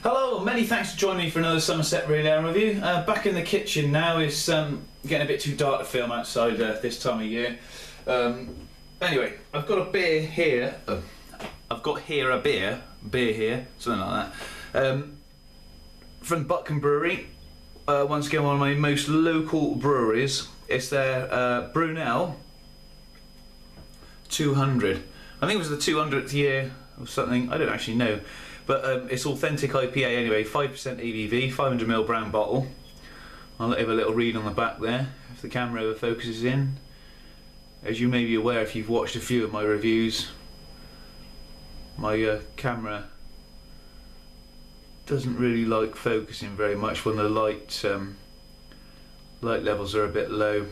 Hello, many thanks for joining me for another Somerset Brewery review. Back in the kitchen now. It's getting a bit too dark to film outside this time of year. Anyway, I've got a beer here. I've got here a beer here, something like that. From Butcombe Brewery. Once again, one of my most local breweries. It's their Brunel 200. I think it was the 200th year or something. I don't actually know. But it's authentic IPA anyway, 5% ABV, 500ml brown bottle. I'll let you have a little read on the back there, if the camera ever focuses in. As you may be aware if you've watched a few of my reviews, my camera doesn't really like focusing very much when the light levels are a bit low.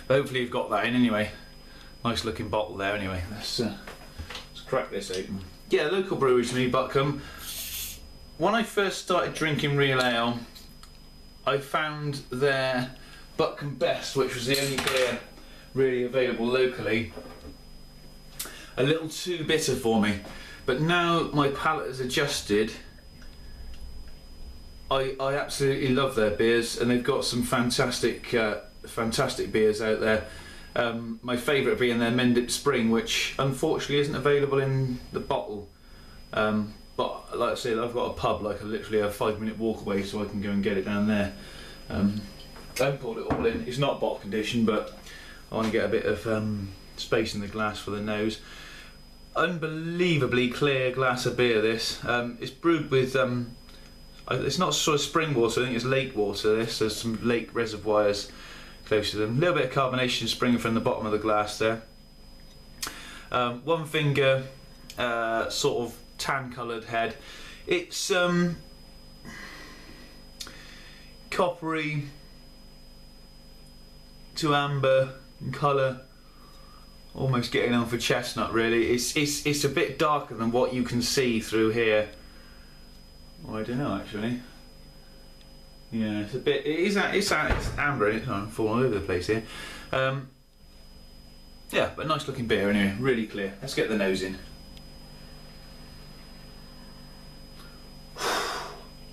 But hopefully you've got that in anyway. Nice looking bottle there anyway. Let's crack this open. Yeah, local brewery to me, Butcombe. When I first started drinking real ale, I found their Butcombe Best, which was the only beer really available locally, a little too bitter for me. But now my palate has adjusted. I absolutely love their beers, and they've got some fantastic beers out there. My favourite being their Mendip Spring, which unfortunately isn't available in the bottle. But like I said, I've got a pub like literally a 5-minute walk away, so I can go and get it down there. I haven't poured it all in. It's not bottle condition, but I want to get a bit of space in the glass for the nose. Unbelievably clear glass of beer. This it's brewed with it's not sort of spring water. I think it's lake water. There's some lake reservoirs close to them. A little bit of carbonation springing from the bottom of the glass there. One finger sort of tan coloured head. It's coppery to amber in colour, almost getting on for chestnut really. It's a bit darker than what you can see through here. Well, I don't know actually. Yeah, it's a bit. It's amber in it. I'm falling all over the place here. Yeah, but nice looking beer anyway. Really clear. Let's get the nose in.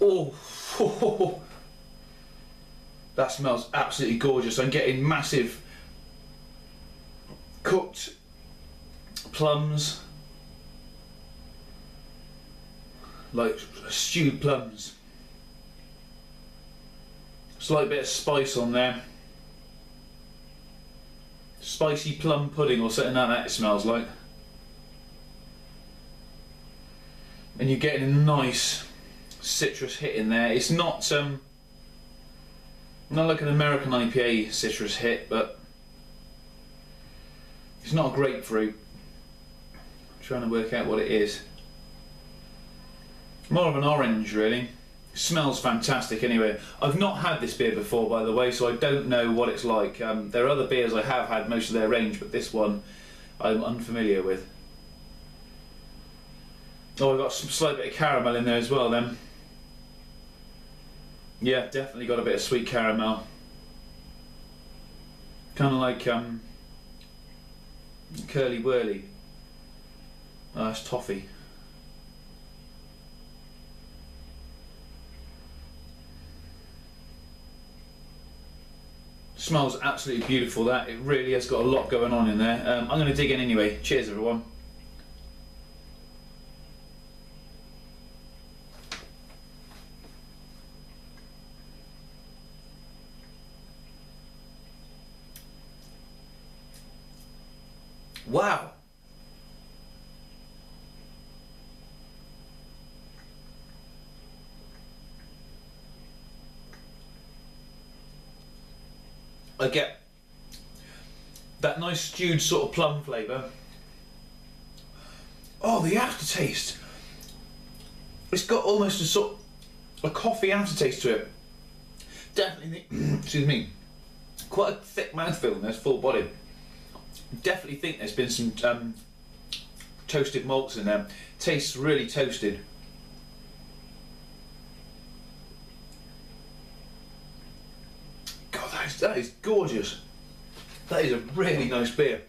Oh, that smells absolutely gorgeous. I'm getting massive cooked plums, like stewed plums. Slight bit of spice on there. Spicy plum pudding or something like that it smells like. And you're getting a nice citrus hit in there. It's not like an American IPA citrus hit, but it's not a grapefruit. I'm trying to work out what it is. More of an orange really. Smells fantastic anyway. I've not had this beer before, by the way, so I don't know what it's like. There are other beers I have had most of their range, but this one I'm unfamiliar with. Oh, I've got some slight bit of caramel in there as well then. Yeah, definitely got a bit of sweet caramel. Kind of like curly whirly. Oh, that's toffee. Smells absolutely beautiful that. It really has got a lot going on in there. I'm going to dig in anyway. Cheers everyone. Wow. I get that nice stewed sort of plum flavour. Oh, the aftertaste. It's got almost a sort of a coffee aftertaste to it. Definitely, excuse me, quite a thick mouthfeel in there, full bodied. Definitely think there's been some toasted malts in there. Tastes really toasted. God, that is gorgeous. That is a really nice beer.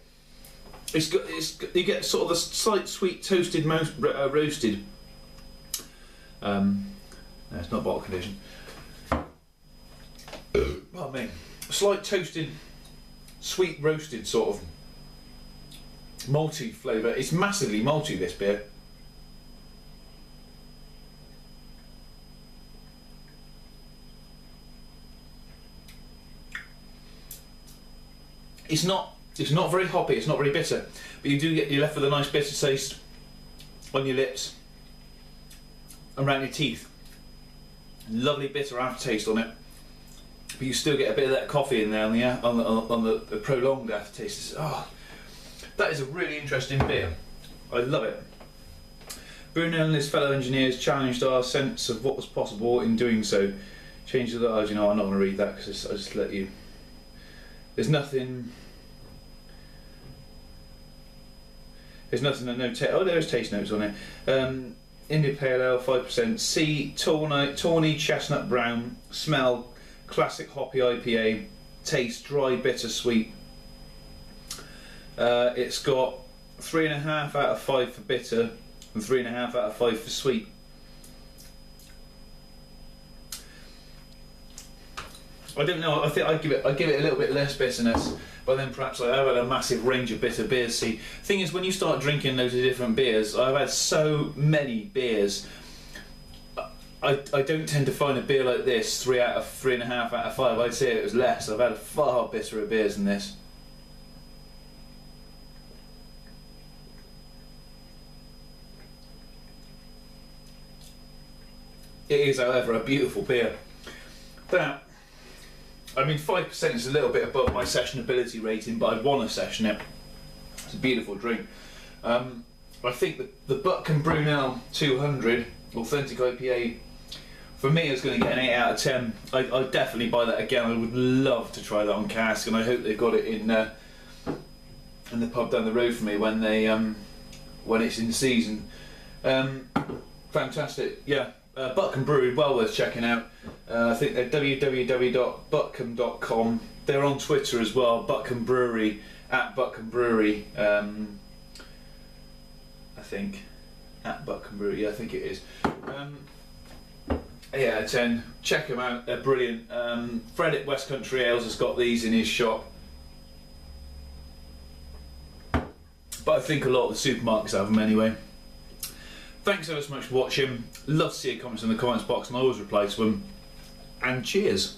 You get sort of the slight sweet toasted roasted No, it's not bottle condition. Pardon me. Slight toasted, sweet roasted sort of malty flavour. It's massively malty, this beer. It's not very hoppy, it's not very bitter, but you're left with a nice bitter taste on your lips, around your teeth. Lovely bitter aftertaste on it, but you still get a bit of that coffee in there on the prolonged aftertaste. Oh, that is a really interesting beer. I love it. Brunel and his fellow engineers challenged our sense of what was possible in doing so. Changed the I'm not going to read that because I just let you. There's nothing that no taste. Oh, there's taste notes on it. India Pale Ale, 5%. C, tawny chestnut brown. Smell, classic hoppy IPA. Taste, dry, bitter, sweet. It's got 3.5 out of 5 for bitter and 3.5 out of 5 for sweet. I don't know. I think I'd give it a little bit less bitterness, but then perhaps I've had a massive range of bitter beers. See, thing is, when you start drinking loads of different beers, I've had so many beers. I don't tend to find a beer like this 3.5 out of 5. I'd say it was less. I've had far bitterer beers than this. It is, however, a beautiful beer. That. 5% is a little bit above my sessionability rating, but I'd want to session it. It's a beautiful drink. I think the Butcombe Brunel 200 Authentic IPA, for me, is going to get an 8 out of 10. I'd definitely buy that again. I would love to try that on cask, and I hope they've got it in the pub down the road for me when it's in season. Fantastic, yeah. Butcombe Brewery, well worth checking out. I think they're www.butcombe.com. They're on Twitter as well, Butcombe Brewery, at Butcombe Brewery. I think at Butcombe Brewery, yeah, I think it is. 8 out of 10. Check them out, they're brilliant. Fred at West Country Ales has got these in his shop, but I think a lot of the supermarkets have them anyway. Thanks ever so much for watching. Love to see your comments in the comments box, and I always reply to them. And cheers.